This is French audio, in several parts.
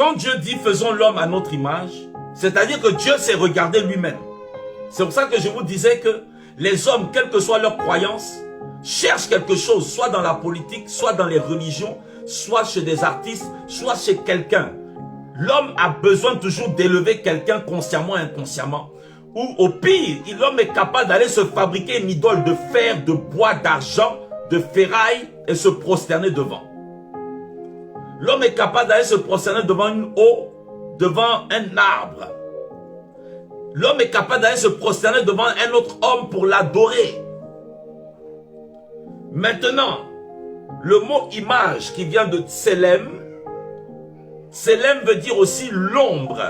quand Dieu dit faisons l'homme à notre image, c'est-à-dire que Dieu s'est regardé lui-même. C'est pour ça que je vous disais que les hommes, quelle que soit leur croyance, cherchent quelque chose, soit dans la politique, soit dans les religions, soit chez des artistes, soit chez quelqu'un. L'homme a besoin toujours d'élever quelqu'un consciemment, inconsciemment. Ou au pire, l'homme est capable d'aller se fabriquer une idole de fer, de bois, d'argent, de ferraille et se prosterner devant. L'homme est capable d'aller se prosterner devant une eau, devant un arbre. L'homme est capable d'aller se prosterner devant un autre homme pour l'adorer. Maintenant, le mot image qui vient de Tselem, Tselem veut dire aussi l'ombre.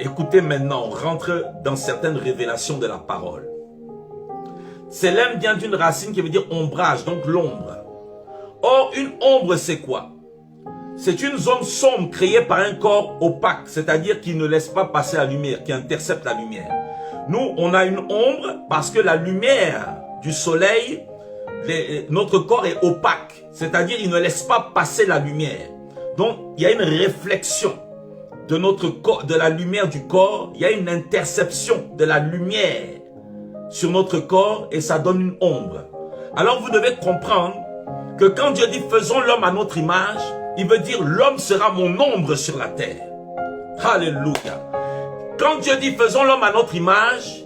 Écoutez maintenant, on rentre dans certaines révélations de la parole. Tselem vient d'une racine qui veut dire ombrage, donc l'ombre. Or, une ombre, c'est quoi? C'est une zone sombre créée par un corps opaque, c'est-à-dire qui ne laisse pas passer la lumière, qui intercepte la lumière. Nous, on a une ombre parce que la lumière du soleil, notre corps est opaque, c'est-à-dire il ne laisse pas passer la lumière. Donc, il y a une réflexion de notre corps, de la lumière du corps, il y a une interception de la lumière sur notre corps et ça donne une ombre. Alors, vous devez comprendre que quand Dieu dit faisons l'homme à notre image, il veut dire l'homme sera mon ombre sur la terre. Alléluia. Quand Dieu dit faisons l'homme à notre image,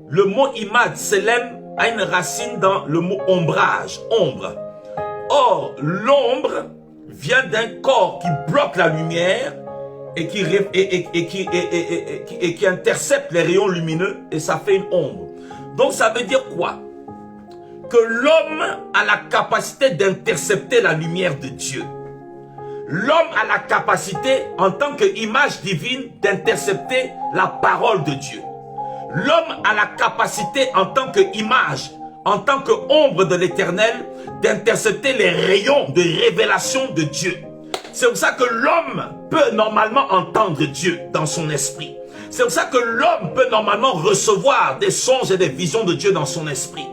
le mot image, Tselem, a une racine dans le mot ombrage, ombre. Or, l'ombre vient d'un corps qui bloque la lumière et qui intercepte les rayons lumineux et ça fait une ombre. Donc ça veut dire quoi? Que l'homme a la capacité d'intercepter la lumière de Dieu. L'homme a la capacité, en tant qu'image divine, d'intercepter la parole de Dieu. L'homme a la capacité, en tant qu'image, en tant qu'ombre de l'Éternel, d'intercepter les rayons de révélation de Dieu. C'est pour ça que l'homme peut normalement entendre Dieu dans son esprit. C'est pour ça que l'homme peut normalement recevoir des songes et des visions de Dieu dans son esprit.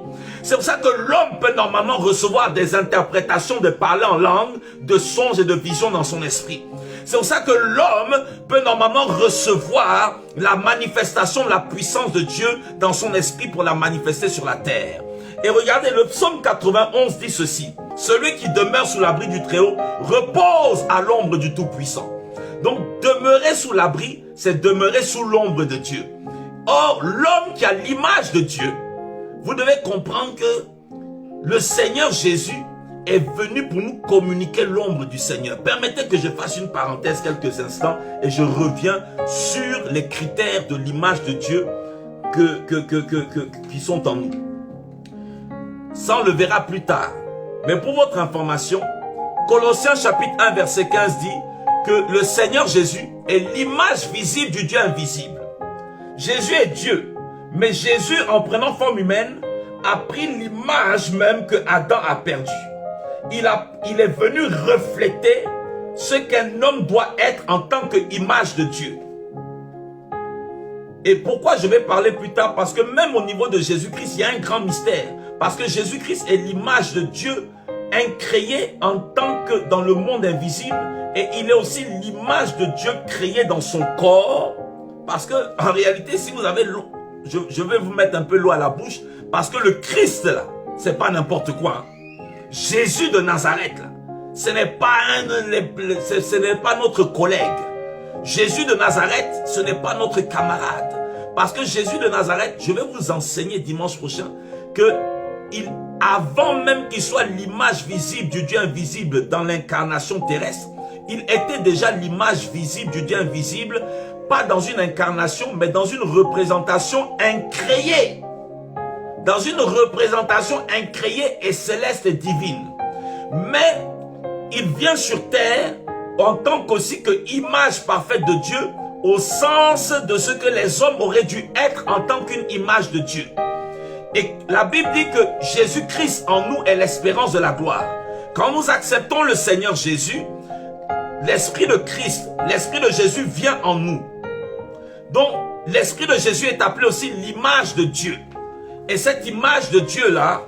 C'est pour ça que l'homme peut normalement recevoir des interprétations de parler en langue, de songes et de visions dans son esprit. C'est pour ça que l'homme peut normalement recevoir la manifestation de la puissance de Dieu dans son esprit pour la manifester sur la terre. Et regardez, le psaume 91 dit ceci: celui qui demeure sous l'abri du Très-Haut repose à l'ombre du Tout-Puissant. Donc demeurer sous l'abri, c'est demeurer sous l'ombre de Dieu. Or, l'homme qui a l'image de Dieu, vous devez comprendre que le Seigneur Jésus est venu pour nous communiquer l'ombre du Seigneur. Permettez que je fasse une parenthèse quelques instants et je reviens sur les critères de l'image de Dieu qui sont en nous. Ça, on le verra plus tard. Mais pour votre information, Colossiens chapitre 1 verset 15 dit que le Seigneur Jésus est l'image visible du Dieu invisible. Jésus est Dieu. Mais Jésus, en prenant forme humaine, a pris l'image même que Adam a perdue. Il est venu refléter ce qu'un homme doit être en tant qu'image de Dieu. Et pourquoi je vais parler plus tard? Parce que même au niveau de Jésus-Christ, il y a un grand mystère. Parce que Jésus-Christ est l'image de Dieu incréée en tant que dans le monde invisible. Et il est aussi l'image de Dieu créée dans son corps. Parce que en réalité, si vous avez l'eau, je vais vous mettre un peu l'eau à la bouche, parce que le Christ là, c'est pas n'importe quoi. Hein. Jésus de Nazareth là, ce n'est pas notre collègue. Jésus de Nazareth, ce n'est pas notre camarade. Parce que Jésus de Nazareth, je vais vous enseigner dimanche prochain que avant même qu'il soit l'image visible du Dieu invisible dans l'incarnation terrestre, il était déjà l'image visible du Dieu invisible, pas dans une incarnation, mais dans une représentation incréée. Dans une représentation incréée et céleste et divine. Mais il vient sur terre en tant qu'aussi que image parfaite de Dieu, au sens de ce que les hommes auraient dû être en tant qu'une image de Dieu. Et la Bible dit que Jésus-Christ en nous est l'espérance de la gloire. Quand nous acceptons le Seigneur Jésus, l'Esprit de Christ, l'Esprit de Jésus vient en nous. Donc, l'Esprit de Jésus est appelé aussi l'image de Dieu. Et cette image de Dieu-là,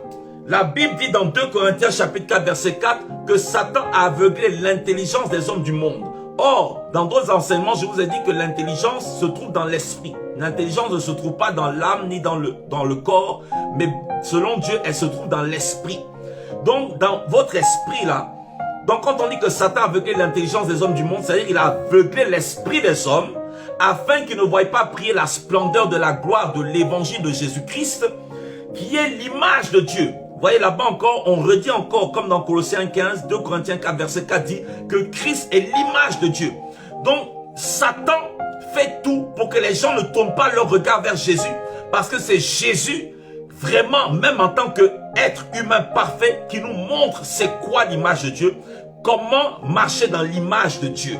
la Bible dit dans 2 Corinthiens chapitre 4 verset 4 que Satan a aveuglé l'intelligence des hommes du monde Or, dans d'autres enseignements, je vous ai dit que l'intelligence se trouve dans l'esprit. L'intelligence ne se trouve pas dans l'âme ni dans le corps, mais selon Dieu, elle se trouve dans l'esprit. Donc, dans votre esprit là, donc quand on dit que Satan a aveuglé l'intelligence des hommes du monde, c'est-à-dire qu'il a aveuglé l'esprit des hommes, afin qu'ils ne voient pas briller la splendeur de la gloire de l'évangile de Jésus-Christ, qui est l'image de Dieu. Vous voyez là-bas encore, on redit encore, comme dans Colossiens 15, 2 Corinthiens 4, verset 4 dit que Christ est l'image de Dieu. Donc, Satan fait tout pour que les gens ne tournent pas leur regard vers Jésus, parce que c'est Jésus, vraiment, même en tant qu'être humain parfait, qui nous montre c'est quoi l'image de Dieu, comment marcher dans l'image de Dieu.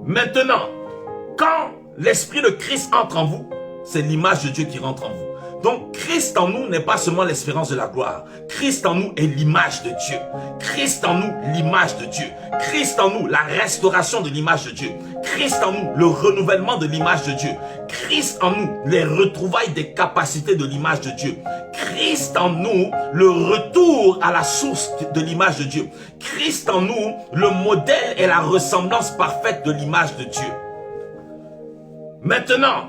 Maintenant, quand l'Esprit de Christ entre en vous, c'est l'image de Dieu qui rentre en vous. Donc, Christ en nous n'est pas seulement l'espérance de la gloire. Christ en nous est l'image de Dieu. Christ en nous, l'image de Dieu. Christ en nous, la restauration de l'image de Dieu. Christ en nous, le renouvellement de l'image de Dieu. Christ en nous, les retrouvailles des capacités de l'image de Dieu. Christ en nous, le retour à la source de l'image de Dieu. Christ en nous, le modèle et la ressemblance parfaite de l'image de Dieu. Maintenant,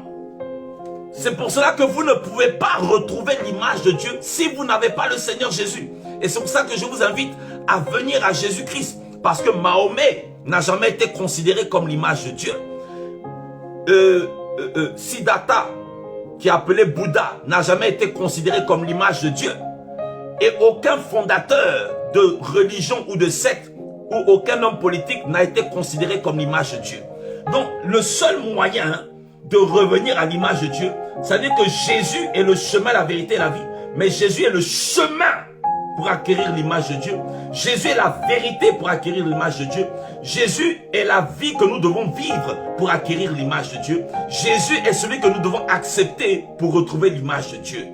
c'est pour cela que vous ne pouvez pas retrouver l'image de Dieu si vous n'avez pas le Seigneur Jésus. Et c'est pour ça que je vous invite à venir à Jésus-Christ. Parce que Mahomet n'a jamais été considéré comme l'image de Dieu. Siddhartha, qui est appelé Bouddha, n'a jamais été considéré comme l'image de Dieu. Et aucun fondateur de religion ou de secte ou aucun homme politique n'a été considéré comme l'image de Dieu. Donc, le seul moyen de revenir à l'image de Dieu, c'est-à-dire que Jésus est le chemin, la vérité et la vie. Mais Jésus est le chemin pour acquérir l'image de Dieu. Jésus est la vérité pour acquérir l'image de Dieu. Jésus est la vie que nous devons vivre pour acquérir l'image de Dieu. Jésus est celui que nous devons accepter pour retrouver l'image de Dieu.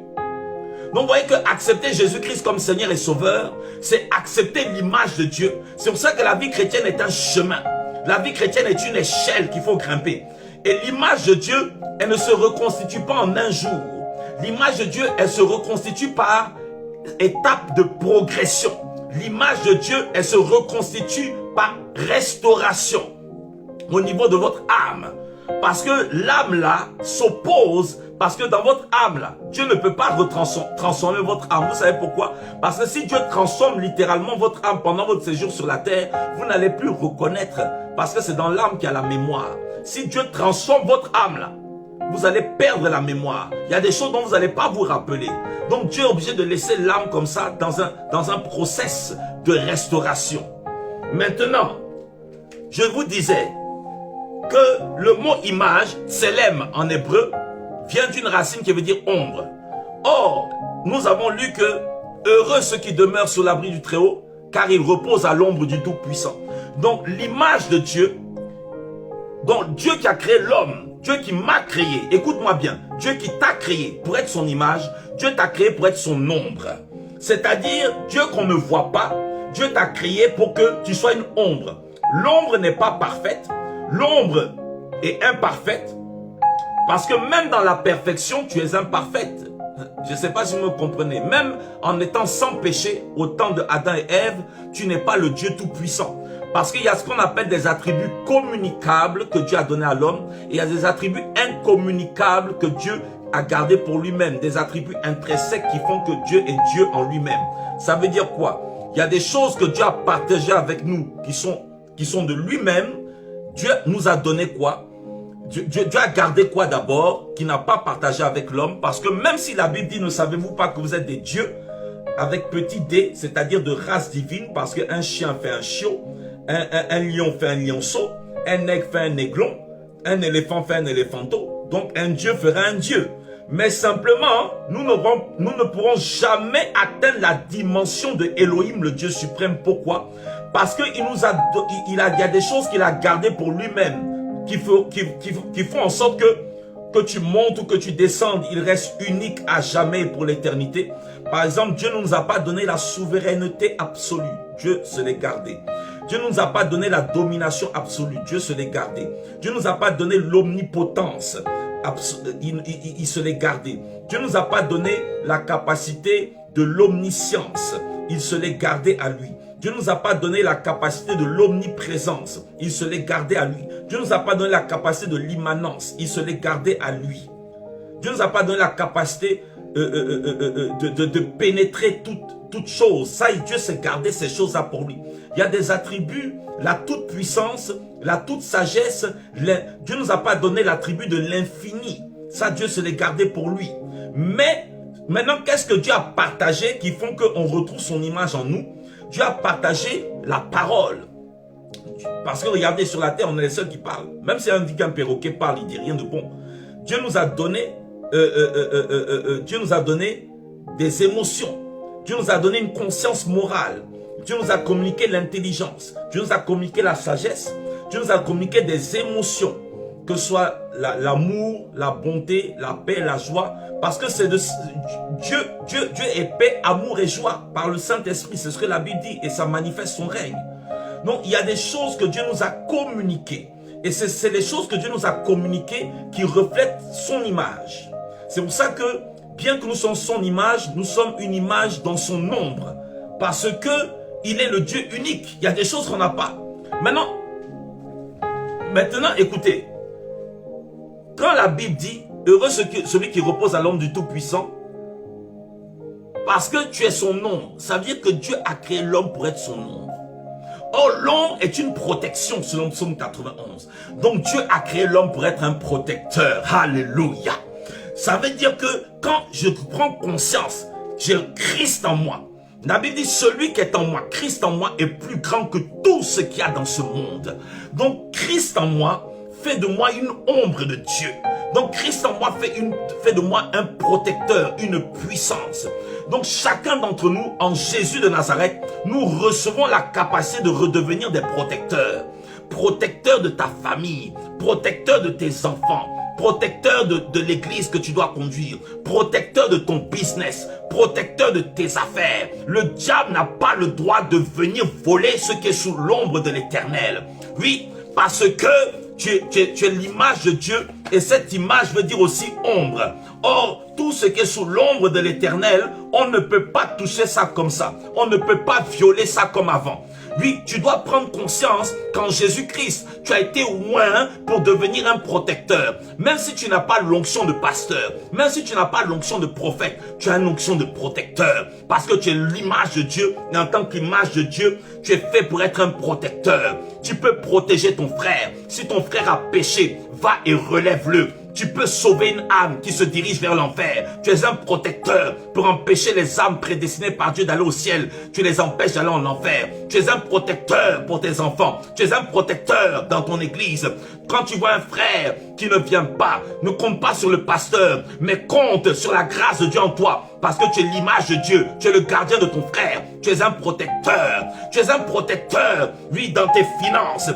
Donc vous voyez que accepter Jésus-Christ comme Seigneur et Sauveur, c'est accepter l'image de Dieu. C'est pour ça que la vie chrétienne est un chemin. La vie chrétienne est une échelle qu'il faut grimper. Et l'image de Dieu, elle ne se reconstitue pas en un jour. L'image de Dieu, elle se reconstitue par étapes de progression. L'image de Dieu, elle se reconstitue par restauration au niveau de votre âme. Parce que l'âme là s'oppose, parce que dans votre âme là, Dieu ne peut pas transformer votre âme. Vous savez pourquoi? Parce que si Dieu transforme littéralement votre âme pendant votre séjour sur la terre, vous n'allez plus reconnaître, parce que c'est dans l'âme qu'il y a la mémoire. Si Dieu transforme votre âme là, vous allez perdre la mémoire. Il y a des choses dont vous n'allez pas vous rappeler. Donc Dieu est obligé de laisser l'âme comme ça dans un process de restauration. Maintenant, je vous disais que le mot image, tselem en hébreu, vient d'une racine qui veut dire ombre. Or, nous avons lu que heureux ceux qui demeurent sous l'abri du Très-Haut, car ils reposent à l'ombre du Tout-Puissant. Donc l'image de Dieu, donc Dieu qui a créé l'homme, Dieu qui m'a créé, écoute-moi bien, Dieu qui t'a créé pour être son image, Dieu t'a créé pour être son ombre. C'est-à-dire, Dieu qu'on ne voit pas, Dieu t'a créé pour que tu sois une ombre. L'ombre n'est pas parfaite, l'ombre est imparfaite, parce que même dans la perfection, tu es imparfaite. Je ne sais pas si vous me comprenez. Même en étant sans péché, au temps de Adam et Ève, tu n'es pas le Dieu tout-puissant. Parce qu'il y a ce qu'on appelle des attributs communicables que Dieu a donnés à l'homme, et il y a des attributs incommunicables que Dieu a gardés pour lui-même, des attributs intrinsèques qui font que Dieu est Dieu en lui-même. Ça veut dire quoi? Il y a des choses que Dieu a partagées avec nous qui sont de lui-même. Dieu nous a donné quoi? Dieu a gardé quoi d'abord, qui n'a pas partagé avec l'homme? Parce que même si la Bible dit, ne savez-vous pas que vous êtes des dieux, avec petit d, c'est-à-dire de race divine, parce qu'un chien fait un chiot, un lion fait un lionceau, un aigle fait un aiglon, un éléphant fait un éléphanteau, donc un dieu fera un dieu. Mais simplement, nous ne pourrons jamais atteindre la dimension de Elohim, le Dieu suprême. Pourquoi? Parce qu'il y a des choses qu'il a gardées pour lui-même, qui font en sorte que tu montes ou que tu descendes, il reste unique à jamais pour l'éternité. Par exemple, Dieu ne nous a pas donné la souveraineté absolue. Dieu se l'est gardé. Dieu ne nous a pas donné la domination absolue. Dieu se l'est gardé. Dieu ne nous a pas donné l'omnipotence. Il se l'est gardé. Dieu ne nous a pas donné la capacité de l'omniscience. Il se l'est gardé à lui. Dieu ne nous a pas donné la capacité de l'omniprésence. Il se l'est gardé à lui. Dieu ne nous a pas donné la capacité de l'immanence. Il se l'est gardé à lui. Dieu ne nous a pas donné la capacité de pénétrer toute chose. Ça, Dieu s'est gardé ces choses-là pour lui. Il y a des attributs, la toute puissance, la toute sagesse. Dieu ne nous a pas donné l'attribut de l'infini. Ça, Dieu se l'est gardé pour lui. Mais maintenant, qu'est-ce que Dieu a partagé qui font qu'on retrouve son image en nous? Dieu a partagé la parole. Parce que regardez, sur la terre, on est les seuls qui parlent. Même si un perroquet parle, il dit rien de bon. Dieu nous a donné, Dieu nous a donné des émotions. Dieu nous a donné une conscience morale. Dieu nous a communiqué l'intelligence. Dieu nous a communiqué la sagesse. Dieu nous a communiqué des émotions. Que ce soit l'amour, la bonté, la paix, la joie. Parce que c'est de Dieu est paix, amour et joie par le Saint-Esprit. C'est ce que la Bible dit et ça manifeste son règne. Donc il y a des choses que Dieu nous a communiquées. Et c'est les choses que Dieu nous a communiquées qui reflètent son image. C'est pour ça que, bien que nous sommes son image, nous sommes une image dans son ombre. Parce que il est le Dieu unique. Il y a des choses qu'on n'a pas. Maintenant, écoutez. Quand la Bible dit, heureux celui qui repose à l'ombre du Tout-Puissant, parce que tu es son ombre, ça veut dire que Dieu a créé l'homme pour être son ombre. Or, l'ombre est une protection selon Psaume 91. Donc, Dieu a créé l'homme pour être un protecteur. Alléluia. Ça veut dire que quand je prends conscience, j'ai Christ en moi. La Bible dit, celui qui est en moi, Christ en moi, est plus grand que tout ce qu'il y a dans ce monde. Donc, Christ en moi fait de moi une ombre de Dieu. Donc, Christ en moi fait de moi un protecteur, une puissance. Donc, chacun d'entre nous, en Jésus de Nazareth, nous recevons la capacité de redevenir des protecteurs. Protecteurs de ta famille, protecteurs de tes enfants, protecteur de l'église que tu dois conduire, protecteur de ton business, protecteur de tes affaires. Le diable n'a pas le droit de venir voler ce qui est sous l'ombre de l'Éternel. Oui, parce que tu es l'image de Dieu et cette image veut dire aussi ombre. Or, tout ce qui est sous l'ombre de l'Éternel, on ne peut pas toucher ça comme ça. On ne peut pas violer ça comme avant. Oui, tu dois prendre conscience qu'en Jésus-Christ, tu as été oint pour devenir un protecteur. Même si tu n'as pas l'onction de pasteur, même si tu n'as pas l'onction de prophète, tu as une onction de protecteur. Parce que tu es l'image de Dieu et en tant qu'image de Dieu, tu es fait pour être un protecteur. Tu peux protéger ton frère. Si ton frère a péché, va et relève-le. Tu peux sauver une âme qui se dirige vers l'enfer. Tu es un protecteur pour empêcher les âmes prédestinées par Dieu d'aller au ciel. Tu les empêches d'aller en enfer. Tu es un protecteur pour tes enfants. Tu es un protecteur dans ton église. Quand tu vois un frère qui ne vient pas, ne compte pas sur le pasteur, mais compte sur la grâce de Dieu en toi. Parce que tu es l'image de Dieu. Tu es le gardien de ton frère. Tu es un protecteur. Tu es un protecteur, oui, dans tes finances.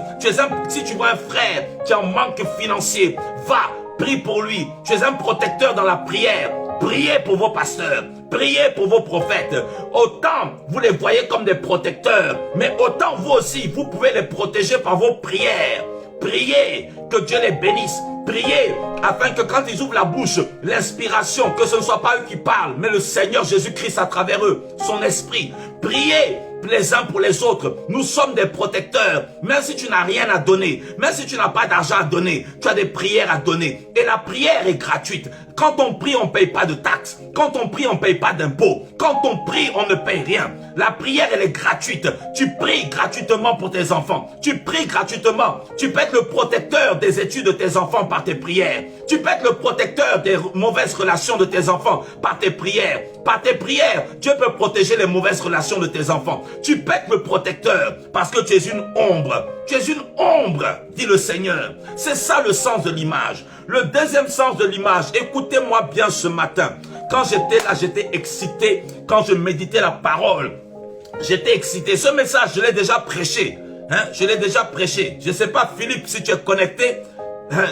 Si tu vois un frère qui a un manque financier, va. Prie pour lui. Tu es un protecteur dans la prière. Priez pour vos pasteurs. Priez pour vos prophètes. Autant vous les voyez comme des protecteurs, mais autant vous aussi, vous pouvez les protéger par vos prières. Priez que Dieu les bénisse. Priez afin que quand ils ouvrent la bouche, l'inspiration, que ce ne soit pas eux qui parlent, mais le Seigneur Jésus-Christ à travers eux, son esprit. Priez les uns pour les autres. Nous sommes des protecteurs. Même si tu n'as rien à donner, même si tu n'as pas d'argent à donner, tu as des prières à donner. Et la prière est gratuite. Quand on prie, on ne paye pas de taxes. Quand on prie, on ne paye pas d'impôts. Quand on prie, on ne paye rien. La prière, elle est gratuite. Tu pries gratuitement pour tes enfants. Tu pries gratuitement. Tu peux être le protecteur des études de tes enfants par tes prières. Tu peux être le protecteur des mauvaises relations de tes enfants par tes prières. Par tes prières, Dieu peut protéger les mauvaises relations de tes enfants. Tu peux être le protecteur parce que tu es une ombre. Tu es une ombre, dit le Seigneur. C'est ça le sens de l'image. Le deuxième sens de l'image, écoutez-moi bien ce matin. Quand j'étais là, j'étais excité. Quand je méditais la parole, j'étais excité. Ce message, je l'ai déjà prêché. Je l'ai déjà prêché. Je ne sais pas, Philippe, si tu es connecté.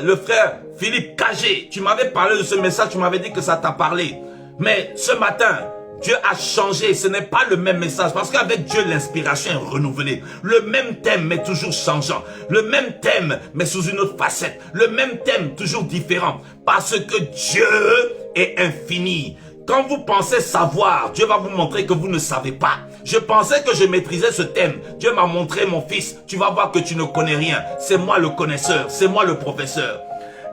Le frère Philippe Cagé, tu m'avais parlé de ce message, tu m'avais dit que ça t'a parlé. Mais ce matin, Dieu a changé, ce n'est pas le même message. Parce qu'avec Dieu, l'inspiration est renouvelée. Le même thème, mais toujours changeant. Le même thème, mais sous une autre facette. Le même thème, toujours différent. Parce que Dieu est infini. Quand vous pensez savoir, Dieu va vous montrer que vous ne savez pas. Je pensais que je maîtrisais ce thème. Dieu m'a montré, mon fils, tu vas voir que tu ne connais rien. C'est moi le connaisseur, c'est moi le professeur.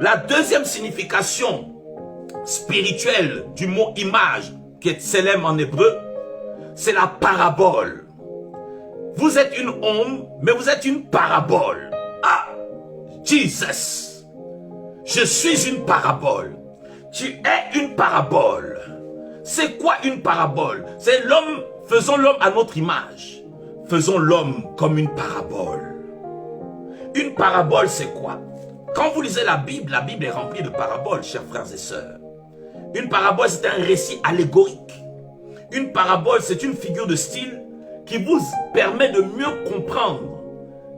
La deuxième signification spirituelle du mot image, qui est tselem en hébreu, c'est la parabole. Vous êtes une ombre, mais vous êtes une parabole. Ah, Jesus, je suis une parabole. Tu es une parabole. C'est quoi une parabole? C'est l'homme, faisons l'homme à notre image. Faisons l'homme comme une parabole. Une parabole, c'est quoi? Quand vous lisez la Bible est remplie de paraboles, chers frères et sœurs. Une parabole, c'est un récit allégorique. Une parabole, c'est une figure de style qui vous permet de mieux comprendre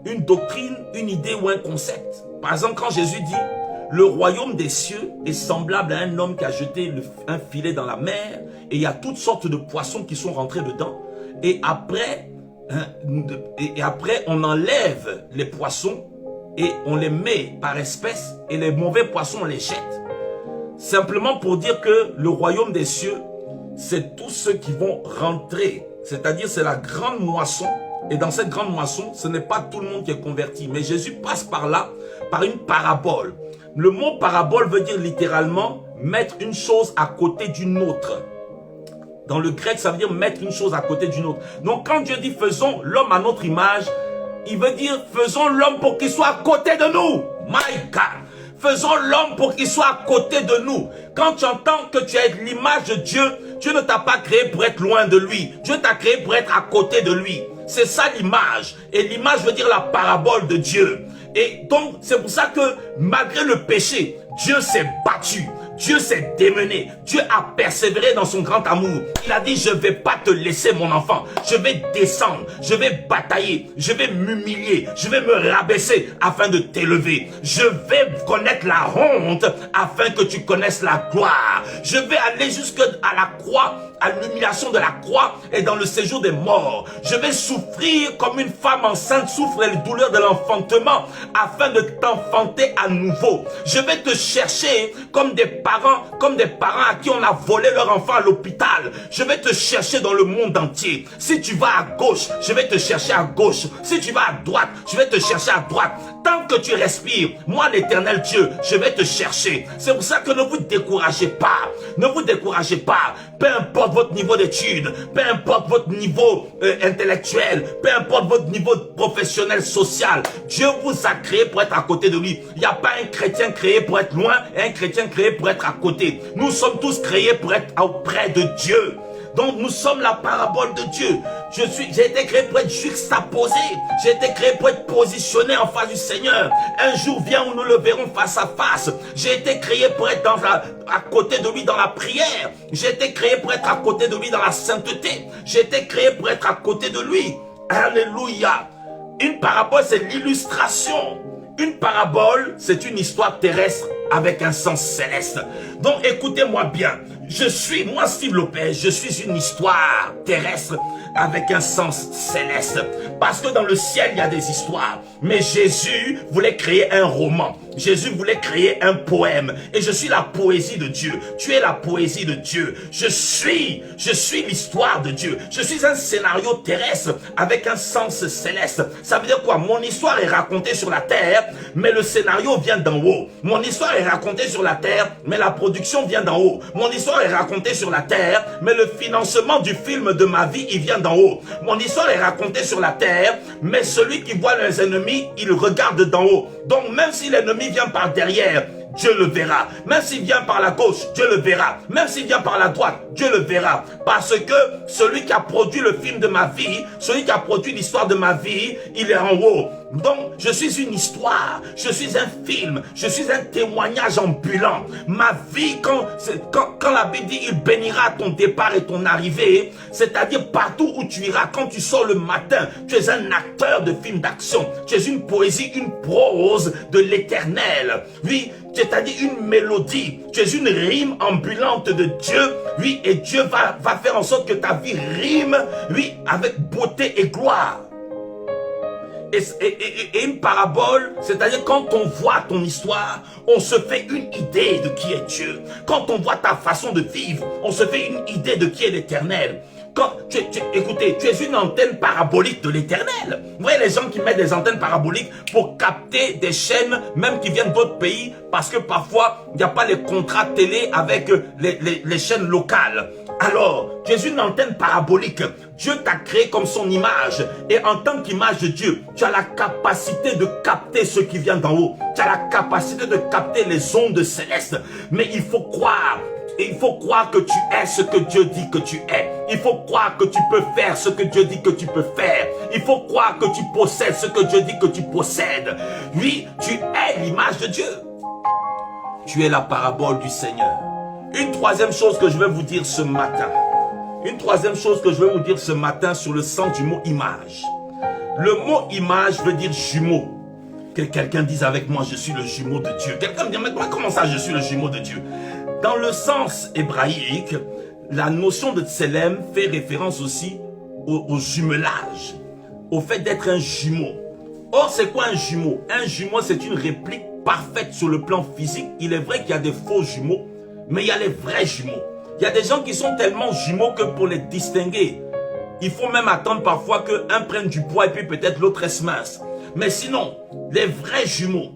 une doctrine, une idée ou un concept. Par exemple, quand Jésus dit « Le royaume des cieux est semblable à un homme qui a jeté un filet dans la mer et il y a toutes sortes de poissons qui sont rentrés dedans. Et après, on enlève les poissons et on les met par espèces et les mauvais poissons, on les jette. » Simplement pour dire que le royaume des cieux, c'est tous ceux qui vont rentrer. C'est-à-dire, c'est la grande moisson. Et dans cette grande moisson, ce n'est pas tout le monde qui est converti. Mais Jésus passe par là, par une parabole. Le mot parabole veut dire littéralement mettre une chose à côté d'une autre. Dans le grec, ça veut dire mettre une chose à côté d'une autre. Donc, quand Dieu dit faisons l'homme à notre image, il veut dire faisons l'homme pour qu'il soit à côté de nous. My God! Faisons l'homme pour qu'il soit à côté de nous. Quand tu entends que tu es l'image de Dieu, Dieu ne t'a pas créé pour être loin de lui. Dieu t'a créé pour être à côté de lui. C'est ça l'image. Et l'image veut dire la parabole de Dieu. Et donc, c'est pour ça que malgré le péché, Dieu s'est battu. Dieu s'est démené. Dieu a persévéré dans son grand amour. Il a dit, je ne vais pas te laisser mon enfant. Je vais descendre. Je vais batailler. Je vais m'humilier. Je vais me rabaisser afin de t'élever. Je vais connaître la honte afin que tu connaisses la gloire. Je vais aller jusqu'à la croix, à l'humiliation de la croix et dans le séjour des morts. Je vais souffrir comme une femme enceinte souffre les douleurs de l'enfantement afin de t'enfanter à nouveau. Je vais te chercher comme des parents à qui on a volé leur enfant à l'hôpital. Je vais te chercher dans le monde entier. Si tu vas à gauche, je vais te chercher à gauche. Si tu vas à droite, je vais te chercher à droite. Tant que tu respires, moi l'éternel Dieu, je vais te chercher. C'est pour ça que ne vous découragez pas. Ne vous découragez pas. Peu importe votre niveau d'études, peu importe votre niveau intellectuel, peu importe votre niveau professionnel, social, Dieu vous a créé pour être à côté de lui. Il n'y a pas un chrétien créé pour être loin et un chrétien créé pour être à côté. Nous sommes tous créés pour être auprès de Dieu. Donc nous sommes la parabole de Dieu. J'ai été créé pour être juxtaposé. J'ai été créé pour être positionné en face du Seigneur. Un jour vient où nous le verrons face à face. J'ai été créé pour être à côté de lui dans la prière. J'ai été créé pour être à côté de lui dans la sainteté. J'ai été créé pour être à côté de lui. Alléluia. Une parabole, c'est l'illustration. Une parabole, c'est une histoire terrestre avec un sens céleste. Donc écoutez-moi bien. Moi Steve Lopez, je suis une histoire terrestre avec un sens céleste. Parce que dans le ciel, il y a des histoires. Mais Jésus voulait créer un roman. Jésus voulait créer un poème. Et je suis la poésie de Dieu. Tu es la poésie de Dieu. Je suis l'histoire de Dieu. Je suis un scénario terrestre avec un sens céleste. Ça veut dire quoi? Mon histoire est racontée sur la terre, mais le scénario vient d'en haut. Mon histoire est racontée sur la terre, mais la production vient d'en haut. Mon histoire est racontée sur la terre, mais le financement du film de ma vie, il vient d'en haut. Mon histoire est racontée sur la terre, mais celui qui voit les ennemis, il regarde d'en haut. Donc même si l'ennemi vient par derrière, Dieu le verra. Même s'il vient par la gauche, Dieu le verra. Même s'il vient par la droite, Dieu le verra. Parce que celui qui a produit le film de ma vie, celui qui a produit l'histoire de ma vie, il est en haut. Donc, je suis une histoire, je suis un film, je suis un témoignage ambulant. Ma vie, quand la Bible dit, il bénira ton départ et ton arrivée, c'est-à-dire partout où tu iras, quand tu sors le matin, tu es un acteur de film d'action. Tu es une poésie, une prose de l'éternel. Oui, c'est-à-dire une mélodie. Tu es une rime ambulante de Dieu. Oui, et Dieu va faire en sorte que ta vie rime, oui, avec beauté et gloire. Et une parabole, c'est-à-dire quand on voit ton histoire, on se fait une idée de qui est Dieu. Quand on voit ta façon de vivre, on se fait une idée de qui est l'Éternel. Écoutez, tu es une antenne parabolique de l'Éternel. Vous voyez les gens qui mettent des antennes paraboliques pour capter des chaînes, même qui viennent d'autres pays, parce que parfois, il n'y a pas les contrats télé avec les chaînes locales. Alors, tu es une antenne parabolique. Dieu t'a créé comme son image. Et en tant qu'image de Dieu, tu as la capacité de capter ce qui vient d'en haut. Tu as la capacité de capter les ondes célestes. Mais il faut croire. Et il faut croire que tu es ce que Dieu dit que tu es. Il faut croire que tu peux faire ce que Dieu dit que tu peux faire. Il faut croire que tu possèdes ce que Dieu dit que tu possèdes. Oui, tu es l'image de Dieu. Tu es la parabole du Seigneur. Une troisième chose que je vais vous dire ce matin. Une troisième chose que je vais vous dire ce matin sur le sens du mot image. Le mot image veut dire jumeau. Que quelqu'un dise avec moi, je suis le jumeau de Dieu. Quelqu'un me dit, mais comment ça, je suis le jumeau de Dieu? Dans le sens hébraïque, la notion de tselem fait référence aussi au jumelage, au fait d'être un jumeau. Or, c'est quoi un jumeau? Un jumeau, c'est une réplique parfaite sur le plan physique. Il est vrai qu'il y a des faux jumeaux, mais il y a les vrais jumeaux. Il y a des gens qui sont tellement jumeaux que pour les distinguer, il faut même attendre parfois qu'un prenne du poids et puis peut-être l'autre reste mince. Mais sinon, les vrais jumeaux,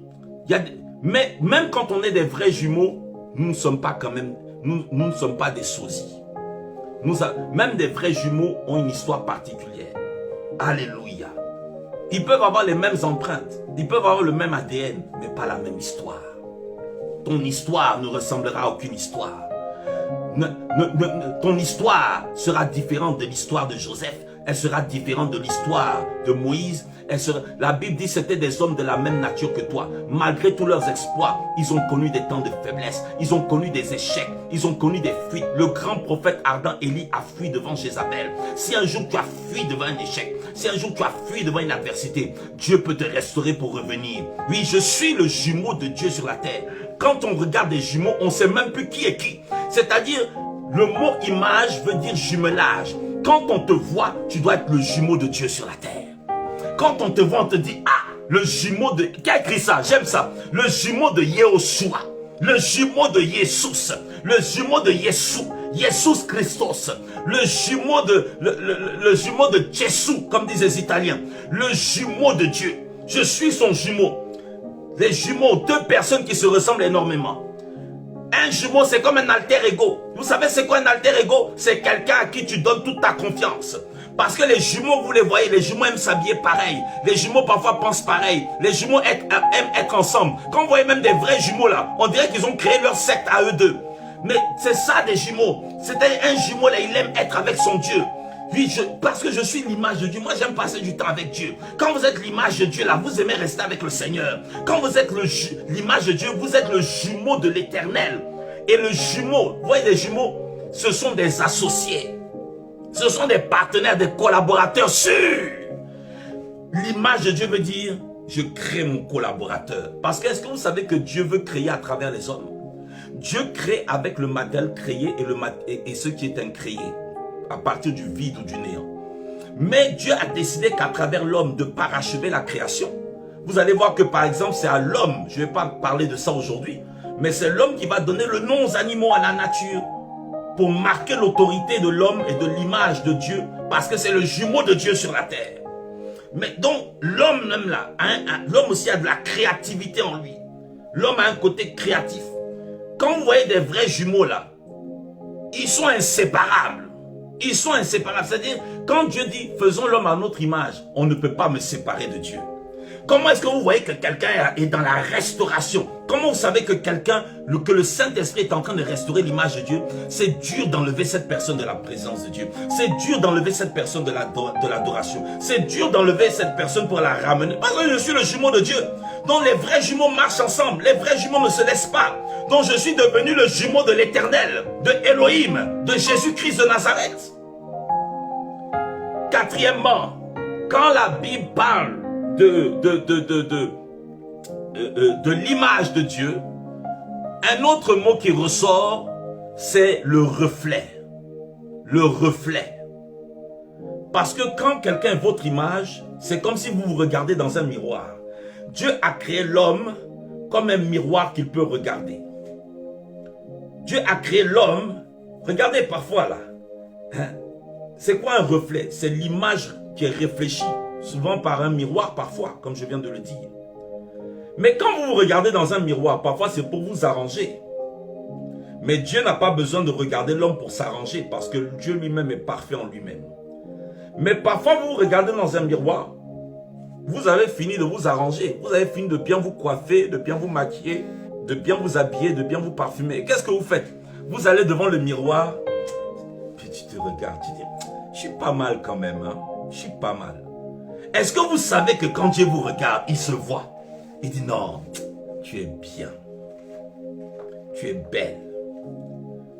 mais même quand on est des vrais jumeaux, nous ne sommes pas quand même, nous ne sommes pas des sosies. Même des vrais jumeaux ont une histoire particulière. Alléluia. Ils peuvent avoir les mêmes empreintes, ils peuvent avoir le même ADN, mais pas la même histoire. Ton histoire ne ressemblera à aucune histoire. Ton histoire sera différente de l'histoire de Joseph. Elle sera différente de l'histoire de Moïse. La Bible dit que c'était des hommes de la même nature que toi. Malgré tous leurs exploits, ils ont connu des temps de faiblesse. Ils ont connu des échecs. Ils ont connu des fuites. Le grand prophète ardent Élie a fui devant Jézabel. Si un jour tu as fui devant un échec, si un jour tu as fui devant une adversité, Dieu peut te restaurer pour revenir. Oui, je suis le jumeau de Dieu sur la terre. Quand on regarde des jumeaux, on ne sait même plus qui est qui. C'est-à-dire, le mot image veut dire jumelage. Quand on te voit, tu dois être le jumeau de Dieu sur la terre. Quand on te voit, on te dit, ah, le jumeau de... Qui a écrit ça? J'aime ça. Le jumeau de Yehoshua. Le jumeau de Jesus. Le jumeau de Yesu. Jesus Christos. Le jumeau de Jésus, comme disent les Italiens. Le jumeau de Dieu. Je suis son jumeau. Les jumeaux, deux personnes qui se ressemblent énormément. Un jumeau, c'est comme un alter ego. Vous savez c'est quoi un alter ego? C'est quelqu'un à qui tu donnes toute ta confiance. Parce que les jumeaux, vous les voyez, les jumeaux aiment s'habiller pareil. Les jumeaux parfois pensent pareil. Les jumeaux aiment être ensemble. Quand vous voyez même des vrais jumeaux là, on dirait qu'ils ont créé leur secte à eux deux. Mais c'est ça des jumeaux. C'était un jumeau là, il aime être avec son Dieu. Oui, parce que je suis l'image de Dieu. Moi, j'aime passer du temps avec Dieu. Quand vous êtes l'image de Dieu, là, vous aimez rester avec le Seigneur. Quand vous êtes l'image de Dieu, vous êtes le jumeau de l'Éternel. Et le jumeau, vous voyez les jumeaux, ce sont des associés. Ce sont des partenaires, des collaborateurs sûrs. L'image de Dieu veut dire, je crée mon collaborateur. Parce que est-ce que vous savez que Dieu veut créer à travers les hommes? Dieu crée avec le matériel créé et ce qui est incréé. À partir du vide ou du néant. Mais Dieu a décidé qu'à travers l'homme de parachever la création. Vous allez voir que par exemple c'est à l'homme, je ne vais pas parler de ça aujourd'hui, mais c'est l'homme qui va donner le nom aux animaux, à la nature, pour marquer l'autorité de l'homme et de l'image de Dieu, parce que c'est le jumeau de Dieu sur la terre. Mais donc l'homme même là, l'homme aussi a de la créativité en lui. L'homme a un côté créatif. Quand vous voyez des vrais jumeaux là, ils sont inséparables. Ils sont inséparables. C'est-à-dire, quand Dieu dit, faisons l'homme à notre image, on ne peut pas me séparer de Dieu. Comment est-ce que vous voyez que quelqu'un est dans la restauration? Comment vous savez que que le Saint-Esprit est en train de restaurer l'image de Dieu? C'est dur d'enlever cette personne de la présence de Dieu. C'est dur d'enlever cette personne de l'adoration. C'est dur d'enlever cette personne pour la ramener. Parce que je suis le jumeau de Dieu. Donc les vrais jumeaux marchent ensemble. Les vrais jumeaux ne se laissent pas. Donc je suis devenu le jumeau de l'Éternel, de Elohim, de Jésus-Christ de Nazareth. Quatrièmement, quand la Bible parle de l'image de Dieu, un autre mot qui ressort, c'est le reflet. Le reflet. Parce que quand quelqu'un est votre image, c'est comme si vous vous regardez dans un miroir. Dieu a créé l'homme comme un miroir qu'il peut regarder. Dieu a créé l'homme, regardez parfois là, hein? C'est quoi un reflet? C'est l'image qui est réfléchie, souvent par un miroir parfois, comme je viens de le dire. Mais quand vous vous regardez dans un miroir, parfois c'est pour vous arranger. Mais Dieu n'a pas besoin de regarder l'homme pour s'arranger, parce que Dieu lui-même est parfait en lui-même. Mais parfois vous vous regardez dans un miroir, vous avez fini de vous arranger, vous avez fini de bien vous coiffer, de bien vous maquiller, de bien vous habiller, de bien vous parfumer. Qu'est-ce que vous faites? Vous allez devant le miroir, puis tu te regardes, tu dis, je suis pas mal quand même, hein? Je suis pas mal. Est-ce que vous savez que quand Dieu vous regarde, il se voit? Il dit, non, tu es bien, tu es belle,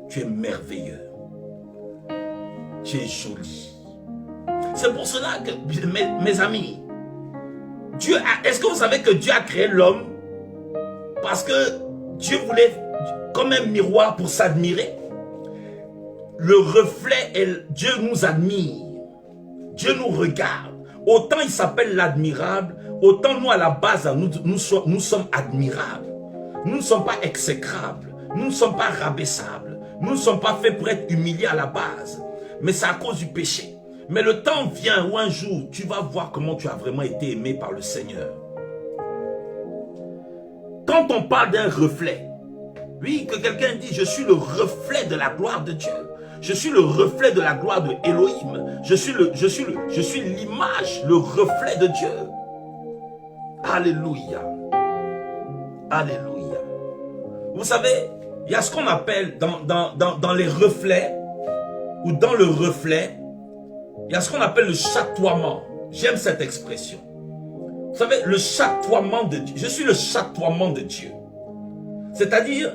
tu es merveilleux, tu es jolie. C'est pour cela que, mes amis, est-ce que vous savez que Dieu a créé l'homme parce que Dieu voulait comme un miroir pour s'admirer? Le reflet, Dieu nous admire. Dieu nous regarde. Autant il s'appelle l'admirable, autant nous à la base, nous sommes admirables. Nous ne sommes pas exécrables. Nous ne sommes pas rabaissables. Nous ne sommes pas faits pour être humiliés à la base. Mais c'est à cause du péché. Mais le temps vient où un jour, tu vas voir comment tu as vraiment été aimé par le Seigneur. Quand on parle d'un reflet, oui, que quelqu'un dit, je suis le reflet de la gloire de Dieu. Je suis le reflet de la gloire de Elohim. Je suis l'image, le reflet de Dieu. Alléluia. Alléluia. Vous savez, il y a ce qu'on appelle dans les reflets, ou dans le reflet, il y a ce qu'on appelle le chatoiement. J'aime cette expression. Vous savez, le chatoiement de Dieu. Je suis le chatoiement de Dieu. C'est-à-dire,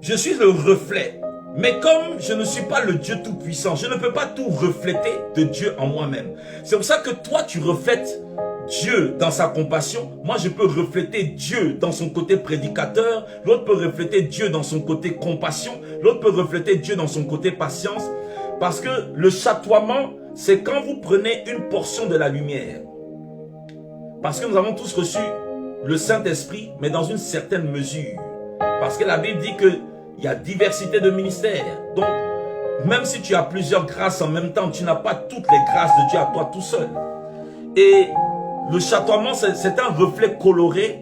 je suis le reflet. Mais comme je ne suis pas le Dieu tout-puissant, je ne peux pas tout refléter de Dieu en moi-même. C'est pour ça que toi, tu reflètes Dieu dans sa compassion. Moi, je peux refléter Dieu dans son côté prédicateur. L'autre peut refléter Dieu dans son côté compassion. L'autre peut refléter Dieu dans son côté patience. Parce que le chatoiement, c'est quand vous prenez une portion de la lumière. Parce que nous avons tous reçu le Saint-Esprit, mais dans une certaine mesure. Parce que la Bible dit qu'il y a diversité de ministères. Donc, même si tu as plusieurs grâces en même temps, tu n'as pas toutes les grâces de Dieu à toi tout seul. Et le chatoiement, c'est un reflet coloré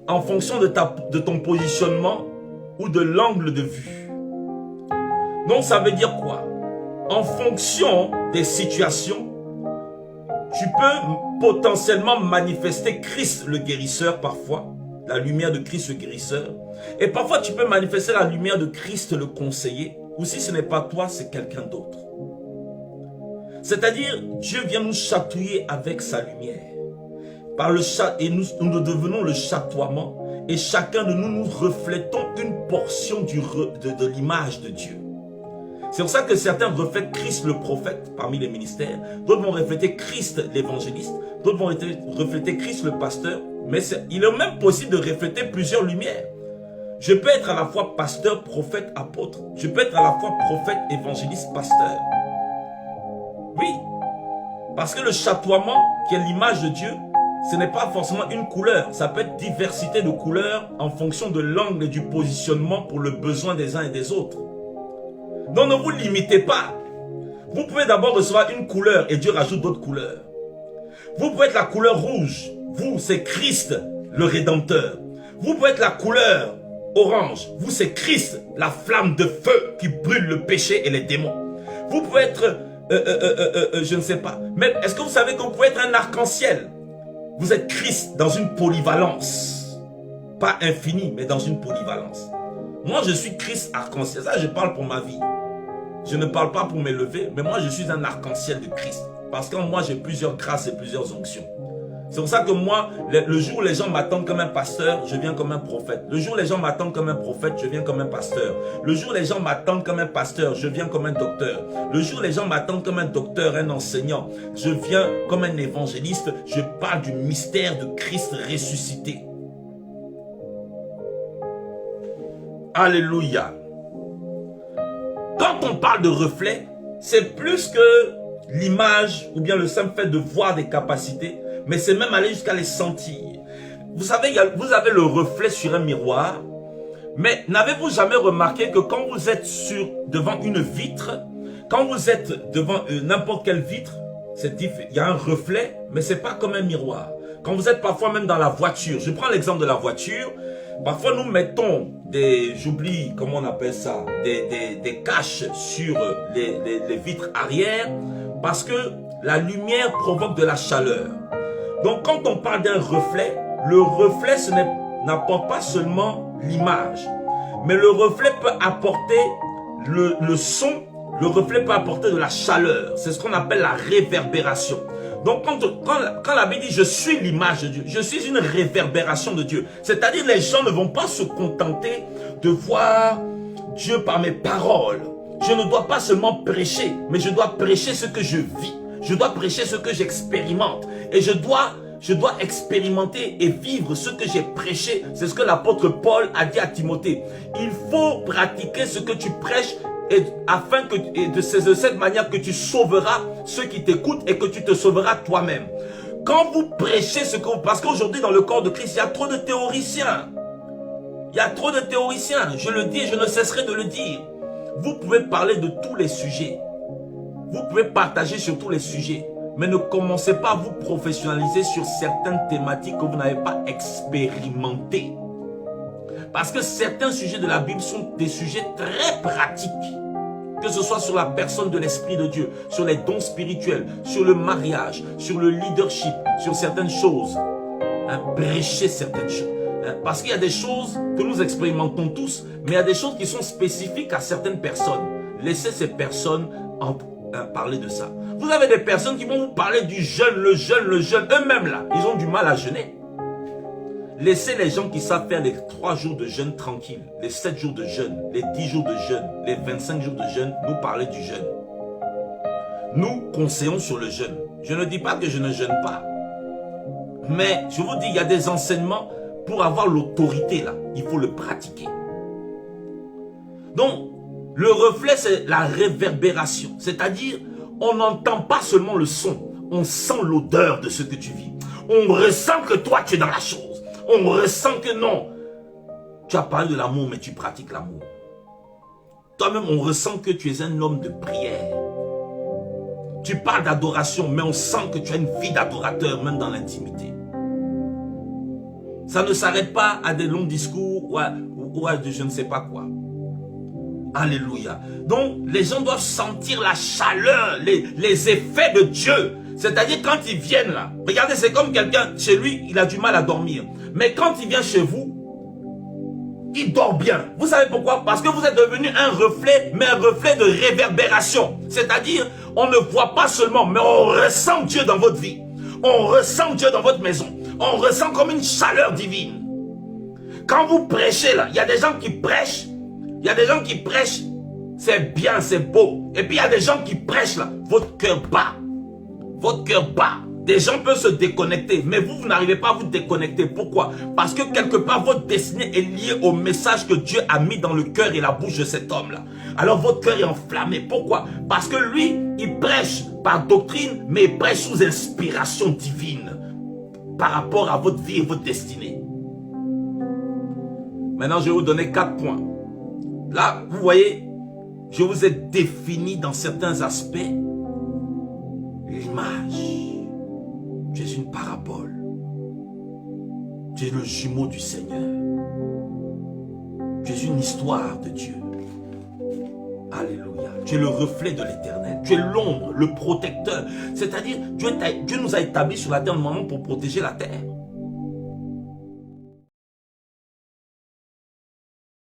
en fonction de ton positionnement ou de l'angle de vue. Donc, ça veut dire quoi? En fonction des situations, tu peux potentiellement manifester Christ le guérisseur parfois, la lumière de Christ le guérisseur. Et parfois tu peux manifester la lumière de Christ le conseiller, ou si ce n'est pas toi, c'est quelqu'un d'autre. C'est-à-dire, Dieu vient nous chatouiller avec sa lumière. Et nous devenons le chatoiement, et chacun de nous, nous reflétons une portion de l'image de Dieu. C'est pour ça que certains reflètent Christ le prophète parmi les ministères, d'autres vont refléter Christ l'évangéliste, d'autres vont refléter Christ le pasteur, mais il est même possible de refléter plusieurs lumières. Je peux être à la fois pasteur, prophète, apôtre. Je peux être à la fois prophète, évangéliste, pasteur. Oui, parce que le chatoiement, qui est l'image de Dieu, ce n'est pas forcément une couleur. Ça peut être diversité de couleurs en fonction de l'angle et du positionnement pour le besoin des uns et des autres. Donc ne vous limitez pas. Vous pouvez d'abord recevoir une couleur et Dieu rajoute d'autres couleurs. Vous pouvez être la couleur rouge. Vous, c'est Christ, le Rédempteur. Vous pouvez être la couleur orange. Vous, c'est Christ, la flamme de feu qui brûle le péché et les démons. Vous pouvez être, je ne sais pas. Mais est-ce que vous savez que vous pouvez être un arc-en-ciel? Vous êtes Christ dans une polyvalence. Pas infinie, mais dans une polyvalence. Moi, je suis Christ arc-en-ciel. Ça, je parle pour ma vie. Je ne parle pas pour m'élever, mais moi, je suis un arc-en-ciel de Christ. Parce qu'en moi, j'ai plusieurs grâces et plusieurs onctions. C'est pour ça que moi, le jour où les gens m'attendent comme un pasteur, je viens comme un prophète. Le jour où les gens m'attendent comme un prophète, je viens comme un pasteur. Le jour où les gens m'attendent comme un pasteur, je viens comme un docteur. Le jour où les gens m'attendent comme un docteur, un enseignant, je viens comme un évangéliste. Je parle du mystère de Christ ressuscité. Alléluia. Quand on parle de reflet, c'est plus que l'image ou bien le simple fait de voir des capacités, mais c'est même aller jusqu'à les sentir. Vous savez, vous avez le reflet sur un miroir, mais n'avez-vous jamais remarqué que quand vous êtes devant une vitre, quand vous êtes devant n'importe quelle vitre, il y a un reflet, mais ce n'est pas comme un miroir. Quand vous êtes parfois même dans la voiture, je prends l'exemple de la voiture, parfois nous mettons j'oublie comment on appelle ça, des caches sur les vitres arrière, parce que la lumière provoque de la chaleur. Donc quand on parle d'un reflet, le reflet n'apporte pas seulement l'image, mais le reflet peut apporter le son, le reflet peut apporter de la chaleur. C'est ce qu'on appelle la réverbération. Donc quand la Bible dit je suis l'image de Dieu, je suis une réverbération de Dieu. C'est-à-dire les gens ne vont pas se contenter de voir Dieu par mes paroles. Je ne dois pas seulement prêcher, mais je dois prêcher ce que je vis. Je dois prêcher ce que j'expérimente. Et je dois expérimenter et vivre ce que j'ai prêché. C'est ce que l'apôtre Paul a dit à Timothée. Il faut pratiquer ce que tu prêches afin que de cette manière que tu sauveras ceux qui t'écoutent et que tu te sauveras toi-même. Quand vous prêchez ce que vous... Parce qu'aujourd'hui dans le corps de Christ, il y a trop de théoriciens. Il y a trop de théoriciens. Je le dis et je ne cesserai de le dire. Vous pouvez parler de tous les sujets. Vous pouvez partager sur tous les sujets. Mais ne commencez pas à vous professionnaliser sur certaines thématiques que vous n'avez pas expérimentées. Parce que certains sujets de la Bible sont des sujets très pratiques. Que ce soit sur la personne de l'Esprit de Dieu, sur les dons spirituels, sur le mariage, sur le leadership, sur certaines choses. Prêcher certaines choses. Parce qu'il y a des choses que nous expérimentons tous, mais il y a des choses qui sont spécifiques à certaines personnes. Laissez ces personnes parler de ça. Vous avez des personnes qui vont vous parler du jeûne, le jeûne. Eux-mêmes là, ils ont du mal à jeûner. Laissez les gens qui savent faire les 3 jours de jeûne tranquilles, les 7 jours de jeûne, les 10 jours de jeûne, les 25 jours de jeûne, nous parler du jeûne. Nous conseillons sur le jeûne. Je ne dis pas que je ne jeûne pas. Mais je vous dis, il y a des enseignements pour avoir l'autorité là. Il faut le pratiquer. Donc, le reflet, c'est la réverbération. C'est-à-dire, on n'entend pas seulement le son. On sent l'odeur de ce que tu vis. On ressent que toi, tu es dans la chose. On ressent que non. Tu as parlé de l'amour, mais tu pratiques l'amour. Toi-même, on ressent que tu es un homme de prière. Tu parles d'adoration, mais on sent que tu as une vie d'adorateur, même dans l'intimité. Ça ne s'arrête pas à des longs discours ou à de je ne sais pas quoi. Alléluia. Donc, les gens doivent sentir la chaleur, les effets de Dieu. C'est-à-dire quand ils viennent là, regardez, c'est comme quelqu'un, chez lui, il a du mal à dormir. Mais quand il vient chez vous, il dort bien. Vous savez pourquoi? Parce que vous êtes devenu un reflet, mais un reflet de réverbération. C'est-à-dire, on ne voit pas seulement, mais on ressent Dieu dans votre vie. On ressent Dieu dans votre maison. On ressent comme une chaleur divine. Quand vous prêchez là, il y a des gens qui prêchent. Il y a des gens qui prêchent, c'est bien, c'est beau. Et puis il y a des gens qui prêchent là, votre cœur bat. Votre cœur bat. Des gens peuvent se déconnecter, mais vous n'arrivez pas à vous déconnecter. Pourquoi? Parce que quelque part, votre destinée est liée au message que Dieu a mis dans le cœur et la bouche de cet homme-là. Alors votre cœur est enflammé. Pourquoi? Parce que lui, il prêche par doctrine, mais il prêche sous inspiration divine par rapport à votre vie et votre destinée. Maintenant, je vais vous donner 4 points. Là, vous voyez, je vous ai défini dans certains aspects l'image. Tu es une parabole. Tu es le jumeau du Seigneur. Tu es une histoire de Dieu. Alléluia. Tu es le reflet de l'Éternel. Tu es l'ombre, le protecteur. C'est-à-dire, Dieu nous a établis sur la terre normalement pour protéger la terre.